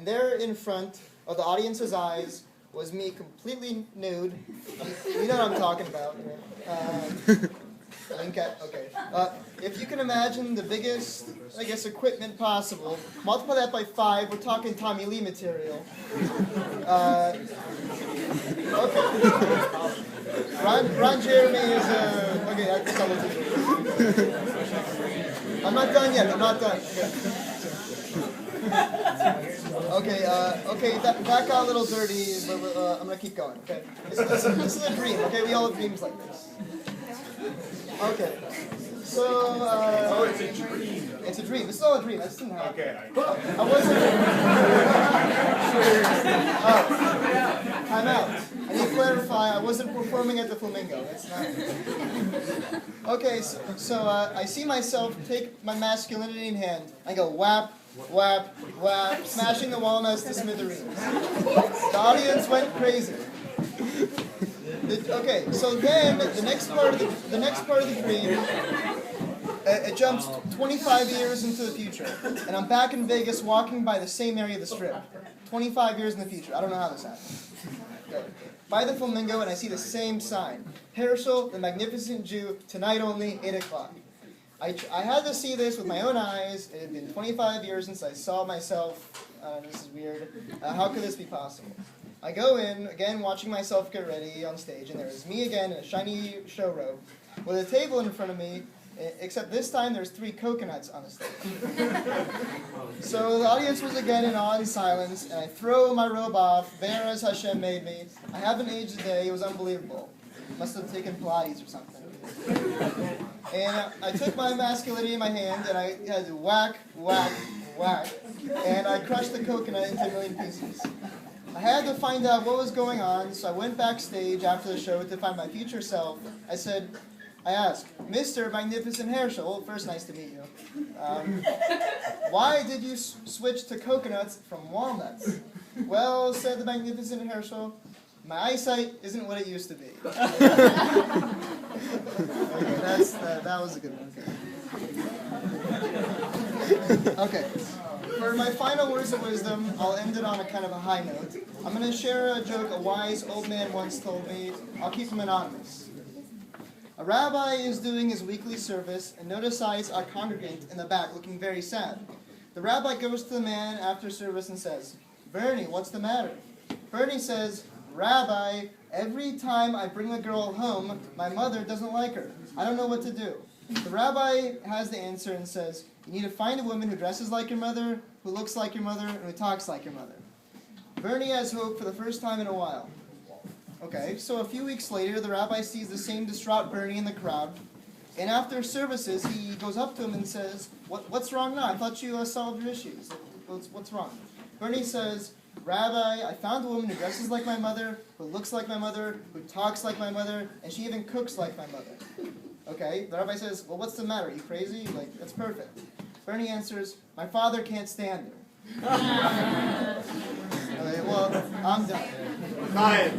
And there in front of the audience's eyes was me completely nude. You know what I'm talking about. Okay. If you can imagine the biggest, I guess, equipment possible, multiply that by 5, we're talking Tommy Lee material. Okay. Ron Jeremy is okay, that's television. I'm not done yet, I'm not done. Okay, that got a little dirty, but I'm going to keep going, okay? This is a dream, okay? We all have dreams like this. Okay, so, it's a dream. It's a dream. This is all a dream. I just didn't have Okay. I wasn't... I'm out. I need to clarify, I wasn't performing at the Flamingo. That's not... Okay, so I see myself take my masculinity in hand. I go whap, whap, whap, smashing the walnuts to smithereens. The audience went crazy. Okay, so then the next part of the dream, it jumps 25 years into the future, and I'm back in Vegas walking by the same area of the Strip. 25 years in the future. I don't know how this happened. Okay. By the Flamingo, and I see the same sign: Hershel, the Magnificent Jew, tonight only, 8 o'clock. I had to see this with my own eyes. It had been 25 years since I saw myself. This is weird. How could this be possible? I go in, again watching myself get ready on stage, and there's me again in a shiny show robe, with a table in front of me, except this time there's 3 coconuts on the stage. So the audience was again in awe and silence, and I throw my robe off, bare as Hashem made me. I haven't aged a day, it was unbelievable. Must have taken Pilates or something. And I took my masculinity in my hand, and I had to whack, whack, whack, and I crushed the coconut into a million pieces. I had to find out what was going on, so I went backstage after the show to find my future self. I asked, Mr. Magnificent Hershel, well, first, nice to meet you. Why did you switch to coconuts from walnuts? Well, said the Magnificent Hershel, my eyesight isn't what it used to be. Okay, that was a good one. Okay. For my final words of wisdom, I'll end it on a kind of a high note. I'm going to share a joke a wise old man once told me. I'll keep him anonymous. A rabbi is doing his weekly service and notices a congregant in the back looking very sad. The rabbi goes to the man after service and says, Bernie, what's the matter? Bernie says, Rabbi, every time I bring a girl home, my mother doesn't like her. I don't know what to do. The rabbi has the answer and says, you need to find a woman who dresses like your mother, who looks like your mother, and who talks like your mother. Bernie has hope for the first time in a while. Okay, so a few weeks later, the rabbi sees the same distraught Bernie in the crowd, and after services, he goes up to him and says, what's wrong now? I thought you solved your issues. What's wrong? Bernie says, Rabbi, I found a woman who dresses like my mother, who looks like my mother, who talks like my mother, and she even cooks like my mother. Okay, the rabbi says, well, what's the matter? Are you crazy? Like, that's perfect. Bernie answers, my father can't stand her. Okay, well, I'm done. Fine.